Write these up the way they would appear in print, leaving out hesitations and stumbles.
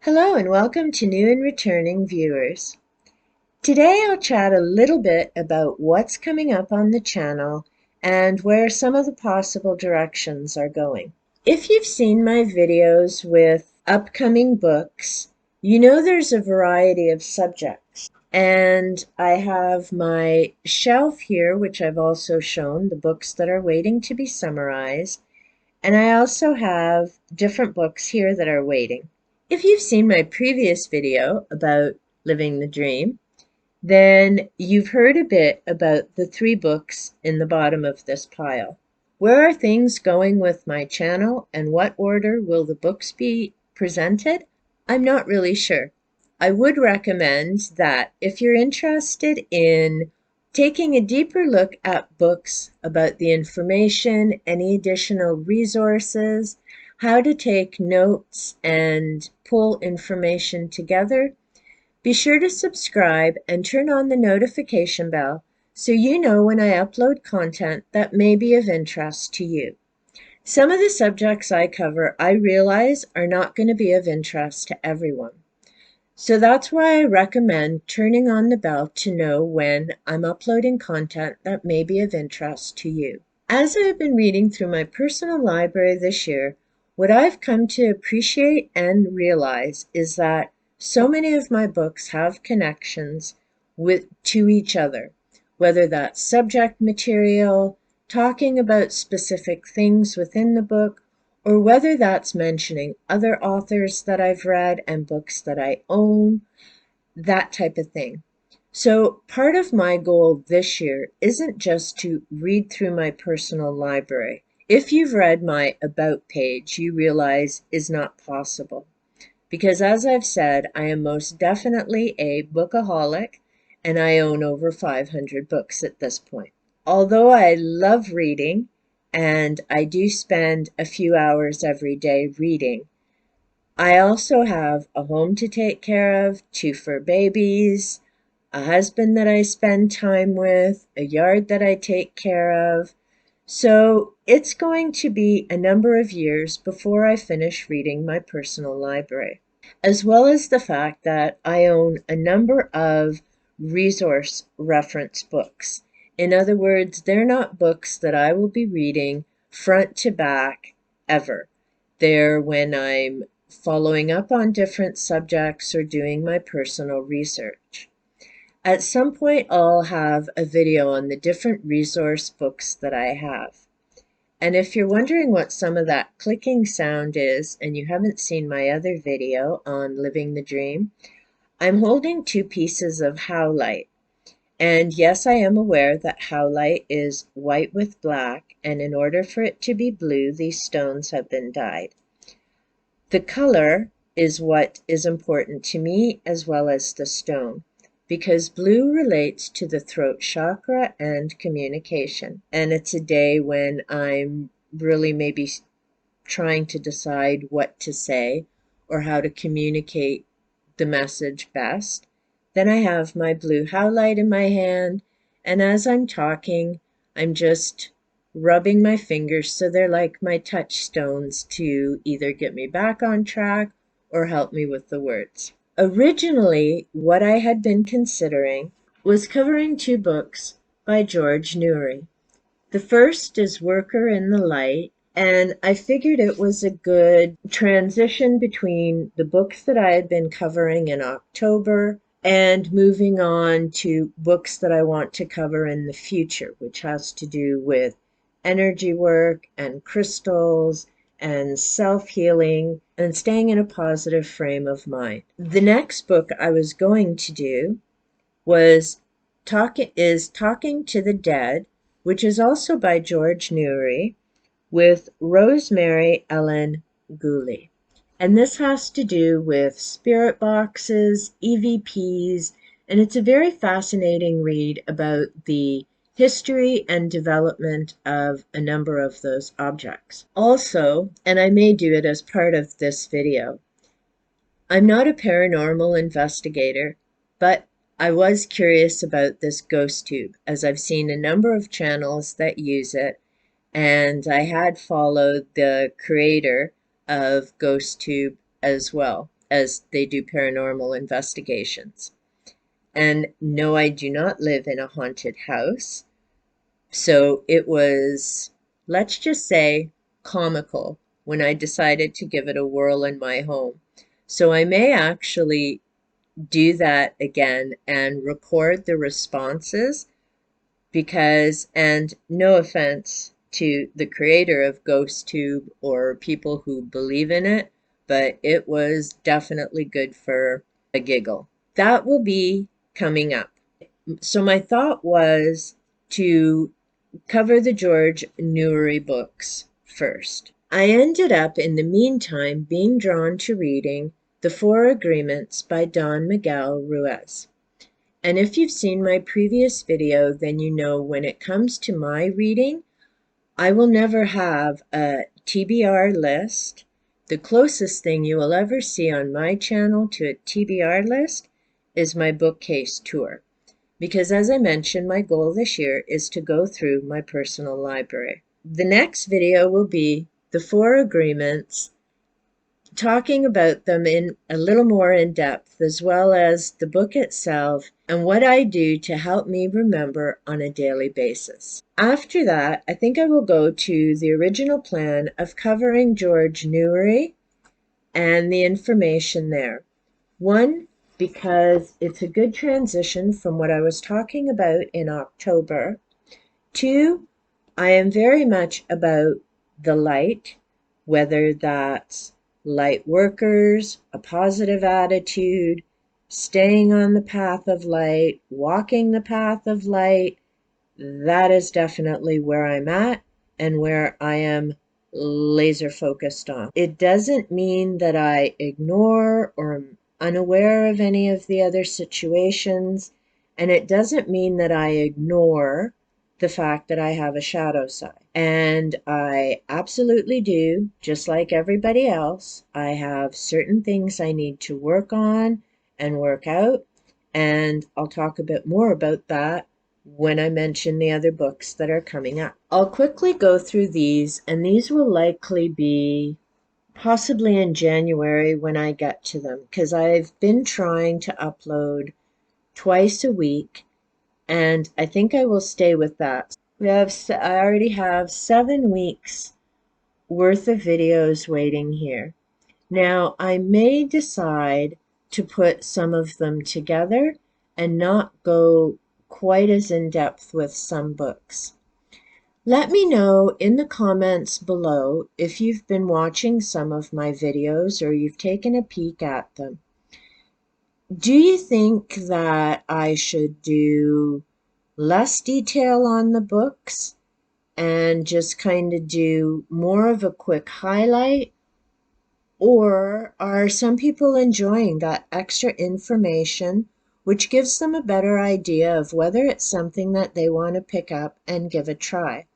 Hello and welcome to new and returning viewers. Today I'll chat a little bit about what's coming up on the channel and where some of the possible directions are going. If you've seen my videos with upcoming books, you know there's a variety of subjects. And I have my shelf here, which I've also shown, the books that are waiting to be summarized. And I also have different books here that are waiting. If you've seen my previous video about living the dream, then you've heard a bit about the 3 books in the bottom of this pile. Where are things going with my channel and what order will the books be presented? I'm not really sure. I would recommend that if you're interested in taking a deeper look at books about the information, any additional resources, how to take notes and pull information together, be sure to subscribe and turn on the notification bell so you know when I upload content that may be of interest to you. Some of the subjects I cover, I realize, are not going to be of interest to everyone. So that's why I recommend turning on the bell to know when I'm uploading content that may be of interest to you. As I've been reading through my personal library this year, what I've come to appreciate and realize is that so many of my books have connections to each other, whether that's subject material, talking about specific things within the book, or whether that's mentioning other authors that I've read and books that I own, that type of thing. So part of my goal this year isn't just to read through my personal library. If you've read my About page, you realize is not possible. Because as I've said, I am most definitely a bookaholic and I own over 500 books at this point. Although I love reading, and I do spend a few hours every day reading, I also have a home to take care of, 2 fur babies, a husband that I spend time with, a yard that I take care of. So it's going to be a number of years before I finish reading my personal library, as well as the fact that I own a number of resource reference books. In other words, they're not books that I will be reading front to back ever. They're when I'm following up on different subjects or doing my personal research. At some point, I'll have a video on the different resource books that I have. And if you're wondering what some of that clicking sound is, and you haven't seen my other video on living the dream, I'm holding 2 pieces of howlite. And yes, I am aware that howlite is white with black, and in order for it to be blue, these stones have been dyed. The color is what is important to me as well as the stone, because blue relates to the throat chakra and communication. And it's a day when I'm really maybe trying to decide what to say or how to communicate the message best. Then I have my blue howlite in my hand, and as I'm talking, I'm just rubbing my fingers so they're like my touchstones to either get me back on track or help me with the words. Originally, what I had been considering was covering 2 books by George Noory. The first is Worker in the Light, and I figured it was a good transition between the books that I had been covering in October and moving on to books that I want to cover in the future, which has to do with energy work and crystals and self-healing and staying in a positive frame of mind. The next book I was going to do was Talking to the Dead, which is also by George Noory, with Rosemary Ellen Gulley. And this has to do with spirit boxes, EVPs, and it's a very fascinating read about the history and development of a number of those objects. Also, and I may do it as part of this video, I'm not a paranormal investigator, but I was curious about this ghost tube, as I've seen a number of channels that use it, and I had followed the creator of GhostTube as well. as they do paranormal investigations. And no, I do not live in a haunted house. So it was, let's just say, comical when I decided to give it a whirl in my home. So I may actually do that again and record the responses because, and no offense to the creator of GhostTube or people who believe in it, but it was definitely good for a giggle. That will be coming up. So my thought was to cover the George Newry books first. I ended up, in the meantime, being drawn to reading The Four Agreements by Don Miguel Ruiz. And if you've seen my previous video, then you know when it comes to my reading, I will never have a TBR list. The closest thing you will ever see on my channel to a TBR list is my bookcase tour. Because as I mentioned, my goal this year is to go through my personal library. The next video will be The Four Agreements, talking about them in a little more in depth, as well as the book itself and what I do to help me remember on a daily basis. After that, I think I will go to the original plan of covering George Newry and the information there. One, because it's a good transition from what I was talking about in October. Two, I am very much about the light, whether that's light workers, a positive attitude, staying on the path of light, walking the path of light. That is definitely where I'm at and where I am laser focused on. It doesn't mean that I ignore or am unaware of any of the other situations, and it doesn't mean that I ignore the fact that I have a shadow side. And I absolutely do, just like everybody else. I have certain things I need to work on and work out, and I'll talk a bit more about that when I mention the other books that are coming up. I'll quickly go through these, and these will likely be possibly in January when I get to them, because I've been trying to upload twice a week, and I think I will stay with that. I already have 7 weeks worth of videos waiting here. Now, I may decide to put some of them together and not go quite as in depth with some books. Let me know in the comments below if you've been watching some of my videos or you've taken a peek at them. Do you think that I should do less detail on the books and just kind of do more of a quick highlight? Or are some people enjoying that extra information, which gives them a better idea of whether it's something that they want to pick up and give a try?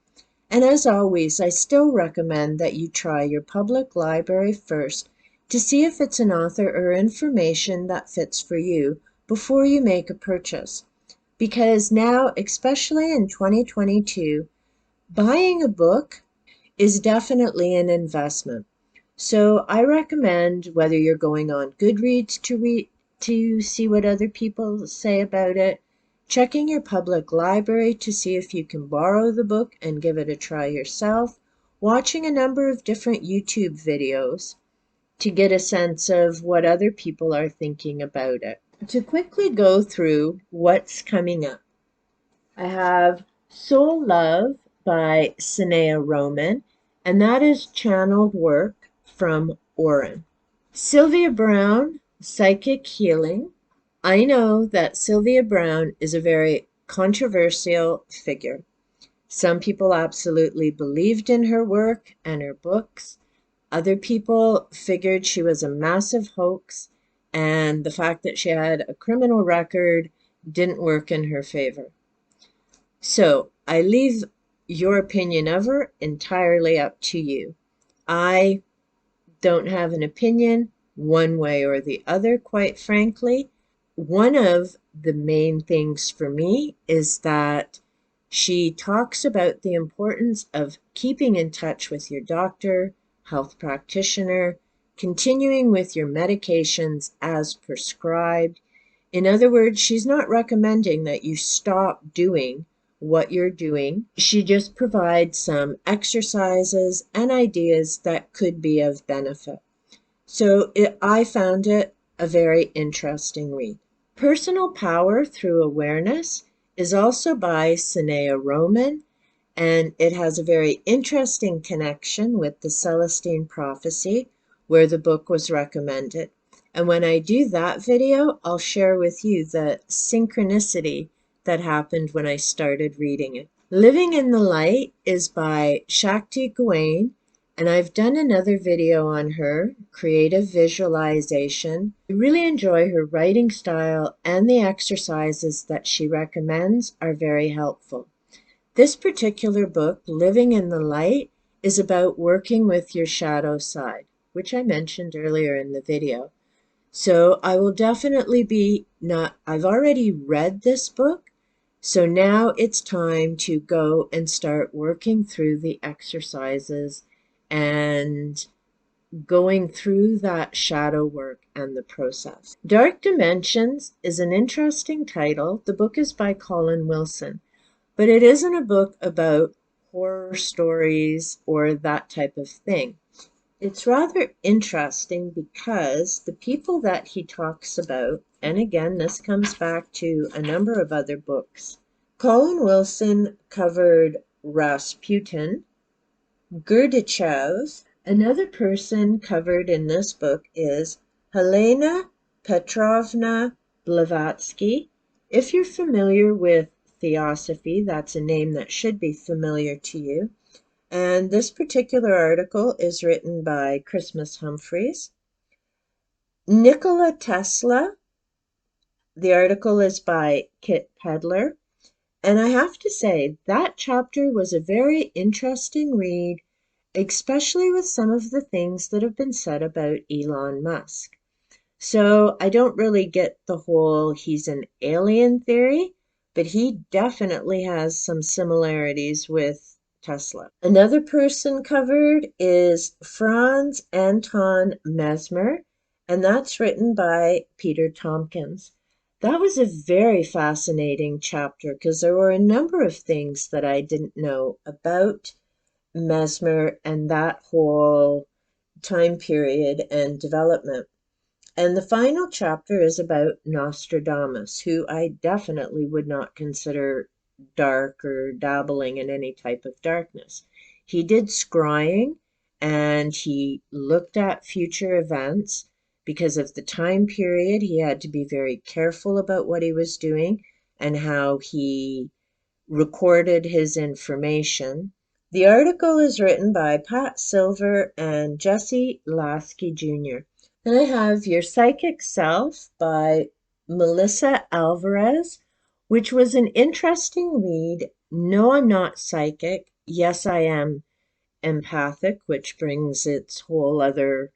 And as always, I still recommend that you try your public library first to see if it's an author or information that fits for you before you make a purchase. Because now, especially in 2022, buying a book is definitely an investment. So I recommend, whether you're going on Goodreads to see what other people say about it, checking your public library to see if you can borrow the book and give it a try yourself, watching a number of different YouTube videos to get a sense of what other people are thinking about it. To quickly go through what's coming up, I have Soul Love by Sanaya Roman, and that is channeled work from Oren. Sylvia Browne, Psychic Healing. I know that Sylvia Browne is a very controversial figure. Some people absolutely believed in her work and her books. Other people figured she was a massive hoax, and the fact that she had a criminal record didn't work in her favor. So I leave your opinion of her entirely up to you. I don't have an opinion one way or the other, quite frankly. One of the main things for me is that she talks about the importance of keeping in touch with your doctor, health practitioner, continuing with your medications as prescribed. In other words, she's not recommending that you stop doing what you're doing. She just provides some exercises and ideas that could be of benefit. So I found it a very interesting read. Personal Power Through Awareness is also by Sanaya Roman, and it has a very interesting connection with the Celestine Prophecy, where the book was recommended. And when I do that video, I'll share with you the synchronicity that happened when I started reading it. Living in the Light is by Shakti Gawain, and I've done another video on her, Creative Visualization. I really enjoy her writing style, and the exercises that she recommends are very helpful. This particular book, Living in the Light, is about working with your shadow side, which I mentioned earlier in the video. So I will definitely I've already read this book, so now it's time to go and start working through the exercises and going through that shadow work and the process. Dark Dimensions is an interesting title. The book is by Colin Wilson, but it isn't a book about horror stories or that type of thing. It's rather interesting because the people that he talks about, and again, this comes back to a number of other books. Colin Wilson covered Rasputin, Gurdjieff. Another person covered in this book is Helena Petrovna Blavatsky. If you're familiar with Theosophy, that's a name that should be familiar to you. And this particular article is written by Christmas Humphreys. Nikola Tesla, the article is by Kit Pedler. And I have to say, that chapter was a very interesting read, especially with some of the things that have been said about Elon Musk. So I don't really get the whole he's an alien theory, but he definitely has some similarities with Tesla. Another person covered is Franz Anton Mesmer, and that's written by Peter Tompkins. That was a very fascinating chapter because there were a number of things that I didn't know about Mesmer and that whole time period and development. And the final chapter is about Nostradamus, who I definitely would not consider dark or dabbling in any type of darkness. He did scrying and he looked at future events. Because of the time period, he had to be very careful about what he was doing and how he recorded his information. The article is written by Pat Silver and Jesse Lasky Jr. Then I have Your Psychic Self by Melissa Alvarez, which was an interesting read. No, I'm not psychic. Yes, I am empathic, which brings its whole other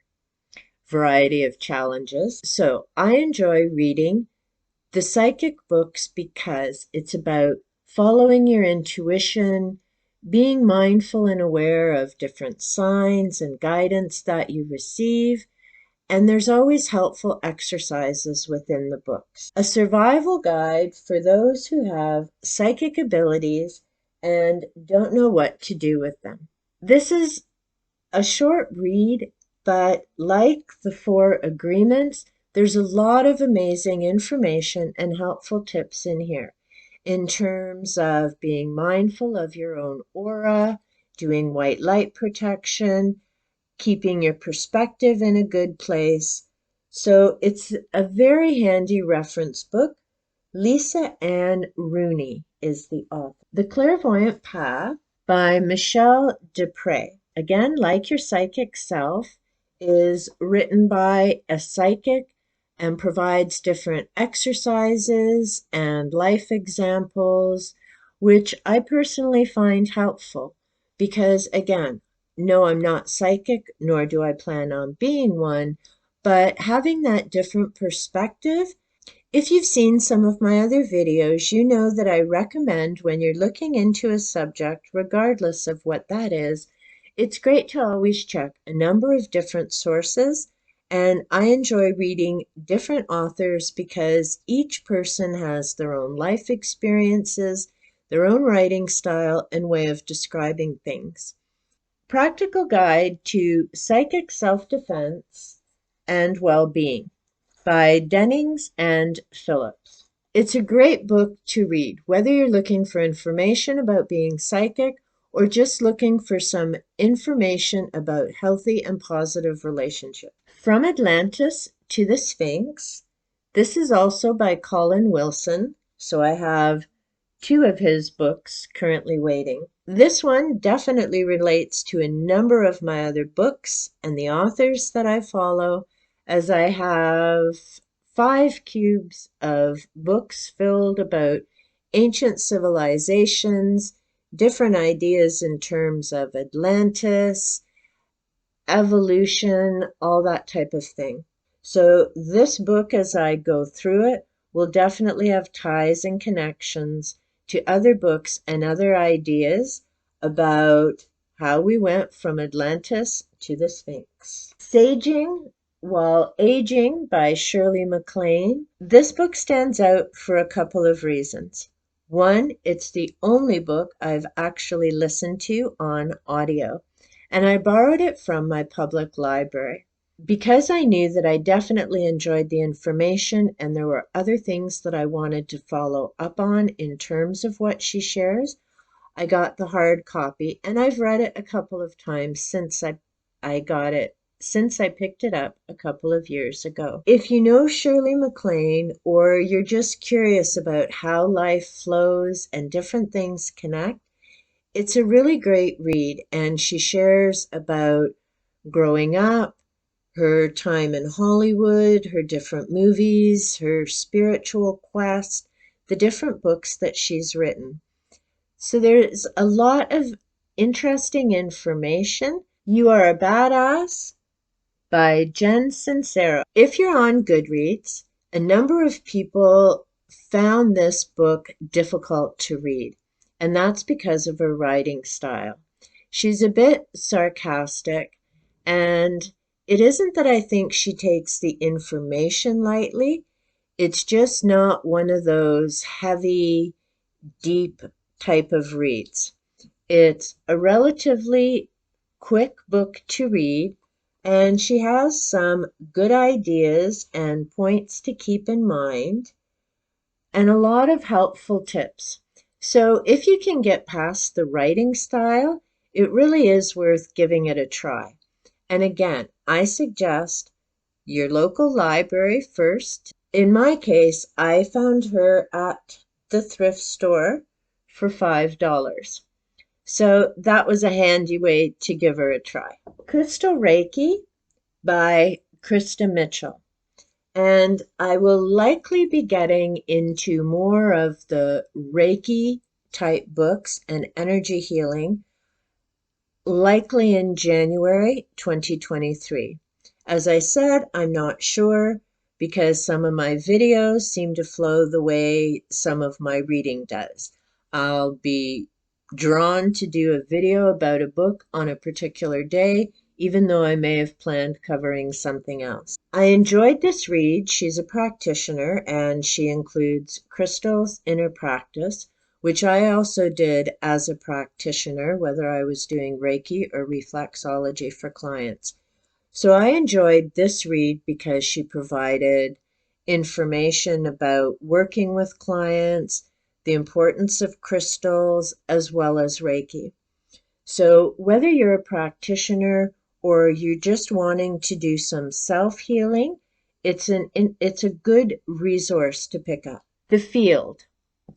variety of challenges. So I enjoy reading the psychic books because it's about following your intuition, being mindful and aware of different signs and guidance that you receive, and there's always helpful exercises within the books. A survival guide for those who have psychic abilities and don't know what to do with them. This is a short read, but like the 4 agreements, there's a lot of amazing information and helpful tips in here in terms of being mindful of your own aura, doing white light protection, keeping your perspective in a good place. So it's a very handy reference book. Lisa Ann Rooney is the author. The Clairvoyant Path by Michelle Dupre. Again, like Your Psychic Self, is written by a psychic and provides different exercises and life examples, which I personally find helpful because, again, no, I'm not psychic, nor do I plan on being one, but having that different perspective. If you've seen some of my other videos, you know that I recommend when you're looking into a subject, regardless of what that is, it's great to always check a number of different sources And I enjoy reading different authors because each person has their own life experiences, their own writing style, and way of describing things. Practical Guide to Psychic Self-Defense and Well-Being by Dennings and Phillips. It's a great book to read, whether you're looking for information about being psychic or just looking for some information about healthy and positive relationships. From Atlantis to the Sphinx. This is also by Colin Wilson, so I have two of his books currently waiting. This one definitely relates to a number of my other books and the authors that I follow, as I have 5 cubes of books filled about ancient civilizations, different ideas in terms of Atlantis, evolution, all that type of thing. So this book, as I go through it, will definitely have ties and connections to other books and other ideas about how we went from Atlantis to the Sphinx. Saging While Aging by Shirley MacLaine. This book stands out for a couple of reasons. One, it's the only book I've actually listened to on audio, and I borrowed it from my public library. Because I knew that I definitely enjoyed the information and there were other things that I wanted to follow up on in terms of what she shares, I got the hard copy and I've read it a couple of times since I picked it up a couple of years ago. If you know Shirley MacLaine or you're just curious about how life flows and different things connect, it's a really great read, and she shares about growing up, her time in Hollywood, her different movies, her spiritual quest, the different books that she's written. So there's a lot of interesting information. You Are a Badass by Jen Sincero. If you're on Goodreads, a number of people found this book difficult to read, and that's because of her writing style. She's a bit sarcastic, and it isn't that I think she takes the information lightly. It's just not one of those heavy, deep type of reads. It's a relatively quick book to read, and she has some good ideas and points to keep in mind, and a lot of helpful tips. So if you can get past the writing style, it really is worth giving it a try. And again, I suggest your local library first. In my case, I found her at the thrift store for $5. So that was a handy way to give her a try. Crystal Reiki by Krista Mitchell. And I will likely be getting into more of the Reiki type books and energy healing, likely in January 2023. As I said, I'm not sure because some of my videos seem to flow the way some of my reading does. I'll be drawn to do a video about a book on a particular day, even though I may have planned covering something else. I enjoyed this read. She's a practitioner and she includes crystals in her practice, which I also did as a practitioner, whether I was doing Reiki or reflexology for clients. So I enjoyed this read because she provided information about working with clients, the importance of crystals, as well as Reiki. So whether you're a practitioner or you're just wanting to do some self-healing, it's a good resource to pick up. The Field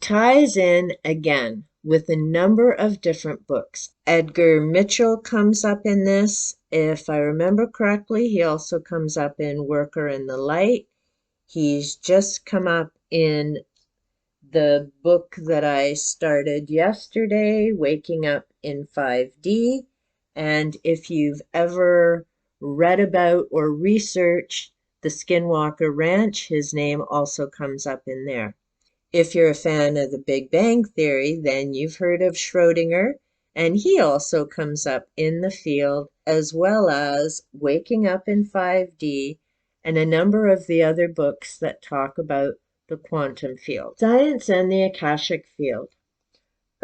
ties in again with a number of different books. Edgar Mitchell comes up in this. If I remember correctly, he also comes up in Worker in the Light. He's just come up in the book that I started yesterday, Waking Up in 5D. And if you've ever read about or researched the Skinwalker Ranch, his name also comes up in there. If you're a fan of the Big Bang Theory, then you've heard of Schrodinger, and he also comes up in The Field, as well as Waking Up in 5D and a number of the other books that talk about the quantum field. Science and the Akashic Field.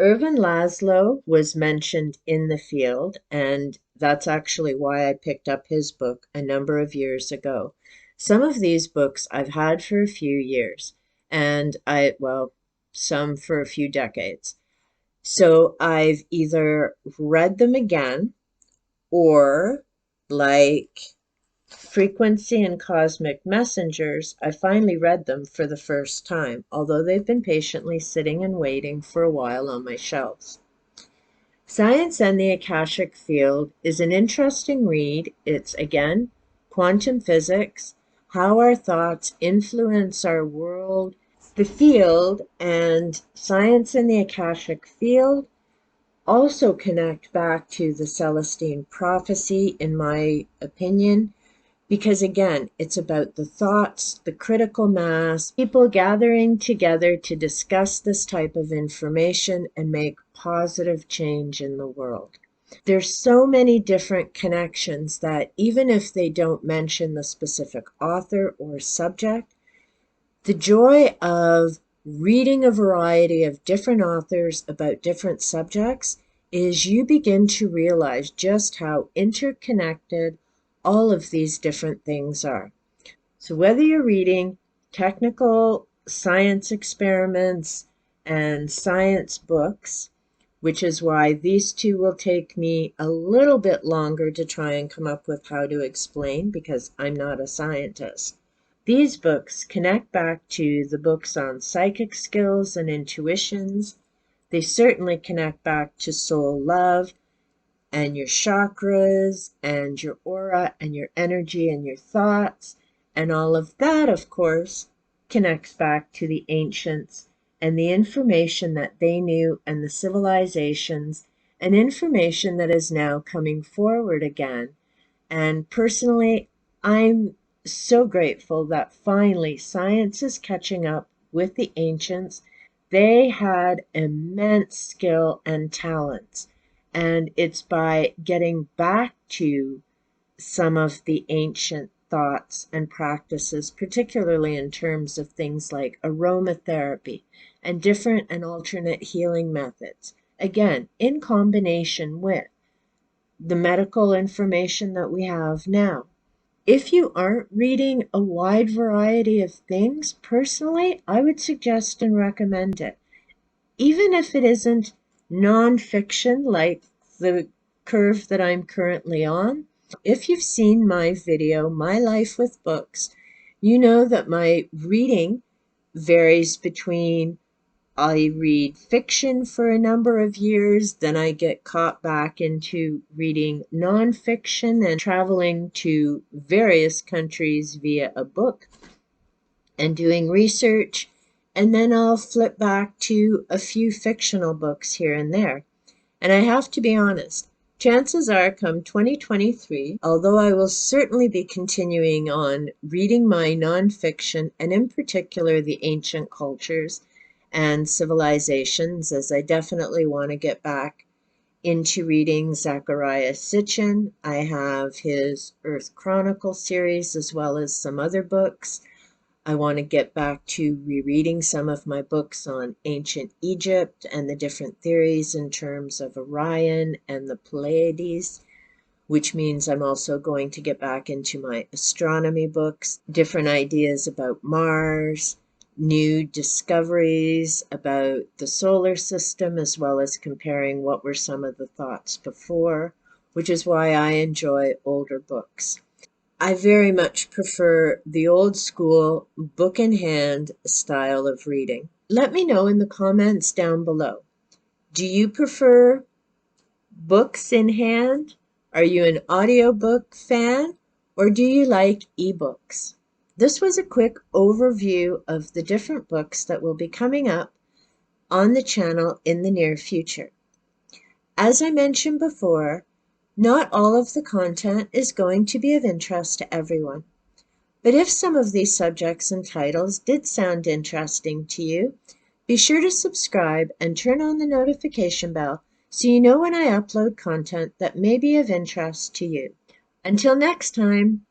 Ervin Laszlo was mentioned in the field, and that's actually why I picked up his book a number of years ago. Some of these books I've had for a few years, and some for a few decades. So I've either read them again or, like Frequency and Cosmic Messengers, I finally read them for the first time, although they've been patiently sitting and waiting for a while on my shelves. Science and the Akashic Field is an interesting read. It's, again, quantum physics, how our thoughts influence our world. The field and Science and the Akashic Field also connect back to the Celestine prophecy, in my opinion, because again, it's about the thoughts, the critical mass, people gathering together to discuss this type of information and make positive change in the world. There's so many different connections that even if they don't mention the specific author or subject, the joy of reading a variety of different authors about different subjects is you begin to realize just how interconnected all of these different things are. So whether you're reading technical science experiments and science books, which is why these two will take me a little bit longer to try and come up with how to explain, because I'm not a scientist. These books connect back to the books on psychic skills and intuitions. They certainly connect back to soul love and your chakras and your aura and your energy and your thoughts. And all of that, of course, connects back to the ancients and the information that they knew and the civilizations and information that is now coming forward again. And personally, I'm so grateful that finally science is catching up with the ancients. They had immense skill and talents, and it's by getting back to some of the ancient thoughts and practices, particularly in terms of things like aromatherapy and different and alternate healing methods, again, in combination with the medical information that we have now. If you aren't reading a wide variety of things, personally, I would suggest and recommend it. Even if it isn't nonfiction like the curve that I'm currently on. If you've seen my video, My Life with Books, you know that my reading varies between I read fiction for a number of years, then I get caught back into reading nonfiction and traveling to various countries via a book and doing research, and then I'll flip back to a few fictional books here and there. And I have to be honest, chances are come 2023, although I will certainly be continuing on reading my nonfiction, and in particular the ancient cultures and civilizations, as I definitely want to get back into reading Zecharia Sitchin. I have his Earth Chronicle series as well as some other books. I want to get back to rereading some of my books on ancient Egypt and the different theories in terms of Orion and the Pleiades, which means I'm also going to get back into my astronomy books, different ideas about Mars, new discoveries about the solar system, as well as comparing what were some of the thoughts before, which is why I enjoy older books. I very much prefer the old school book in hand style of reading. Let me know in the comments down below. Do you prefer books in hand? Are you an audiobook fan, or do you like ebooks? This was a quick overview of the different books that will be coming up on the channel in the near future. As I mentioned before, not all of the content is going to be of interest to everyone. But if some of these subjects and titles did sound interesting to you, be sure to subscribe and turn on the notification bell so you know when I upload content that may be of interest to you. Until next time.